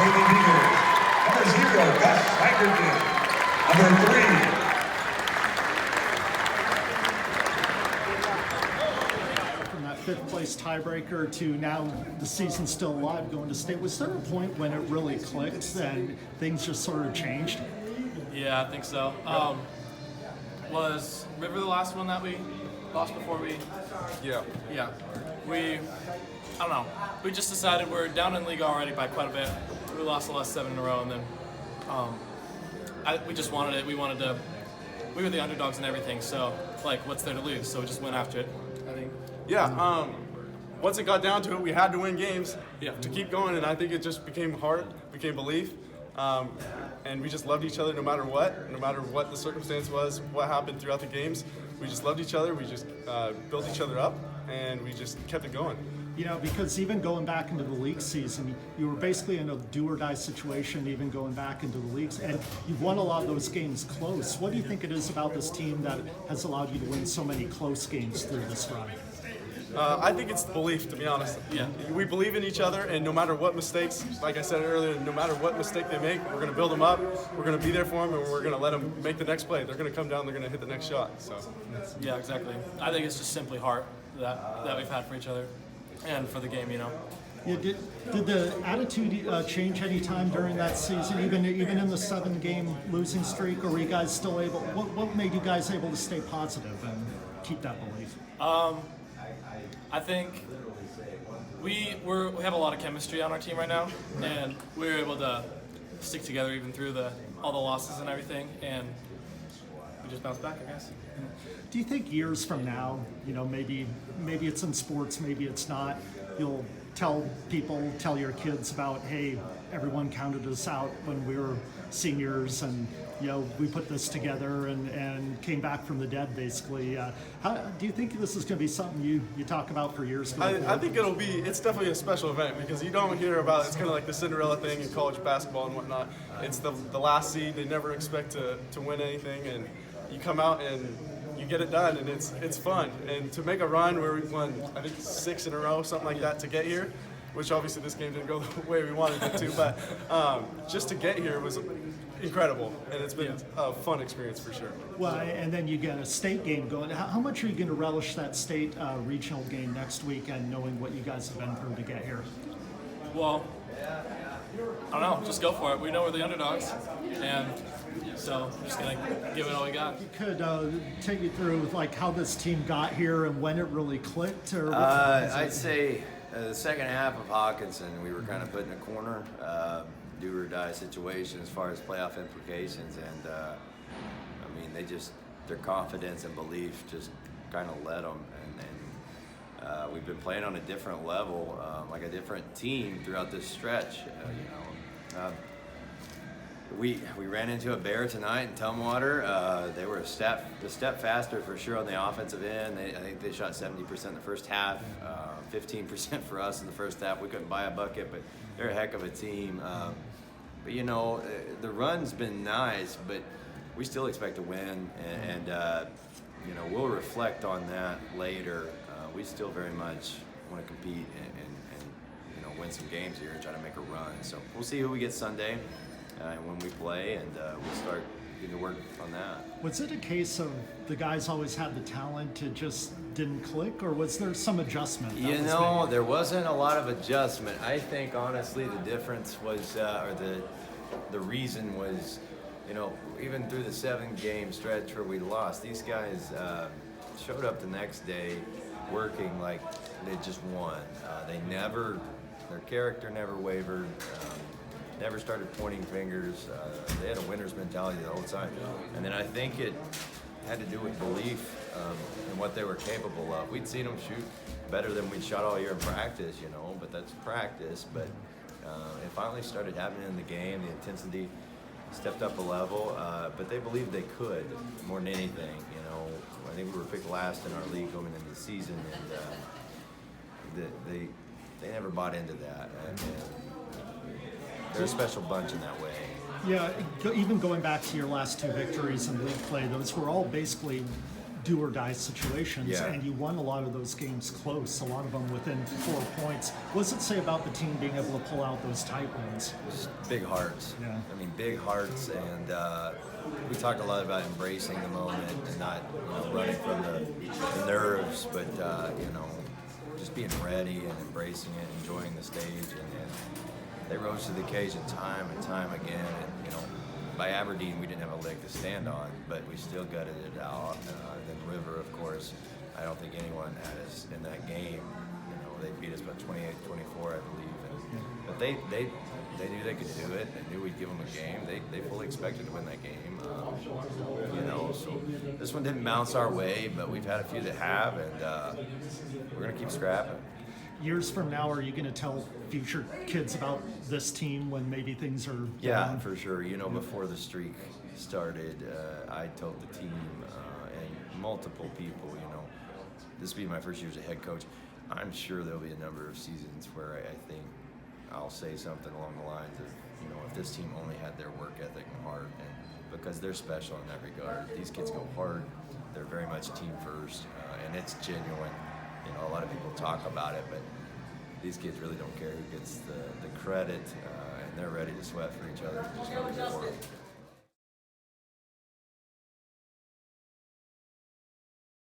Number 0, Gus Snyderton. Number 3. Fifth place tiebreaker to now the season's still alive going to state. Was there a point when it really clicked and things just sort of changed? Yeah, I think so. Was River the last one that we lost before we? Yeah. Yeah. I don't know. We just decided we're down in league already by quite a bit. We lost the last 7 in a row, and then we just wanted it. We were the underdogs and everything, so like, what's there to lose? So we just went after it, I think. Yeah, once it got down to it, we had to win games Yeah. to keep going, and I think it just became heart, became belief, and we just loved each other no matter what the circumstance was, what happened throughout the games. We just loved each other, we just built each other up, and we just kept it going. You know, because even going back into the league season, you were basically in a do-or-die situation, even going back into the leagues, and you've won a lot of those games close. What do you think it is about this team that has allowed you to win so many close games through this run? I think it's belief, to be honest. Yeah. We believe in each other, and no matter what mistakes, like I said earlier, no matter what mistake they make, we're going to build them up, we're going to be there for them, and we're going to let them make the next play. They're going to come down, they're going to hit the next shot. So. Yeah, exactly. I think it's just simply heart that we've had for each other and for the game, you know. Yeah, did the attitude change any time during that season, even in the 7-game losing streak, or were you guys still able? What made you guys able to stay positive and keep that belief? I think we have a lot of chemistry on our team right now, and we were able to stick together even through all the losses and everything, and we just bounced back, I guess. Do you think years from now, you know, maybe it's in sports, maybe it's not, you'll tell your kids about, hey, everyone counted us out when we were seniors, and you know, we put this together and came back from the dead, basically. How do you think this is going to be something you talk about for years? I think it's definitely a special event, because you don't hear about it's kind of like the Cinderella thing in college basketball and whatnot. It's the last seed. They never expect to win anything, and you come out and you get it done, and it's fun. And to make a run where we won, I think 6 in a row, something like that, to get here, which obviously this game didn't go the way we wanted it to, but just to get here was incredible, and it's been a fun experience for sure. Well, and then you get a state game going. How much are you going to relish that state regional game next weekend, knowing what you guys have been through to get here? Well, I don't know. Just go for it. We know we're the underdogs, and so we're just gonna give it all we got. You could take me through like how this team got here and when it really clicked, or I'd say the second half of Hawkinson, we were kind of put in a corner. Do or die situation as far as playoff implications, and I mean, their confidence and belief just kind of led them, and we've been playing on a different level, like a different team throughout this stretch. We ran into a bear tonight in Tumwater. They were a step faster for sure on the offensive end. I think they shot 70% in the first half, 15% for us in the first half. We couldn't buy a bucket, but they're a heck of a team. But you know, the run's been nice, but we still expect to win, and you know, we'll reflect on that later. We still very much want to compete and you know, win some games here and try to make a run. So we'll see who we get Sunday when we play, and we'll start getting to work on that. Was it a case of the guys always had the talent, it just didn't click, or was there some adjustment? You know, there wasn't a lot of adjustment. I think honestly the difference was, or the reason was, you know, even through the 7-game stretch where we lost, these guys showed up the next day working like they just won. Their character never wavered. Never started pointing fingers. They had a winner's mentality the whole time. And then I think it had to do with belief in what they were capable of. We'd seen them shoot better than we'd shot all year in practice, you know, but that's practice. But it finally started happening in the game. The intensity stepped up a level, but they believed they could more than anything, you know. I think we were picked last in our league going into the season, and they never bought into that. And they're a special bunch in that way. Yeah, even going back to your last 2 victories in league play, those were all basically do or die situations, Yeah. and you won a lot of those games close, a lot of them within 4 points. What does it say about the team being able to pull out those tight ones? Just big hearts. Yeah. I mean, big hearts, and we talked a lot about embracing the moment and not running from the nerves, but just being ready and embracing it, enjoying the stage, and they rose to the occasion time and time again. And by Aberdeen, we didn't have a leg to stand on, but we still gutted it out. Then River, of course, I don't think anyone had us in that game. They beat us by 28-24, I believe. But they knew they could do it. They knew we'd give them a game. They fully expected to win that game. So this one didn't bounce our way, but we've had a few that have, and we're gonna keep scrapping. Years from now, are you going to tell future kids about this team when maybe things are Yeah, down? for sure. Before the streak started, I told the team and multiple people, this will be my first year as a head coach. I'm sure there'll be a number of seasons where I think I'll say something along the lines of, if this team only had their work ethic and heart, and because they're special in that regard. These kids go hard. They're very much team first, and it's genuine. A lot of people talk about it, but these kids really don't care who gets the credit, and they're ready to sweat for each other. Just really good work.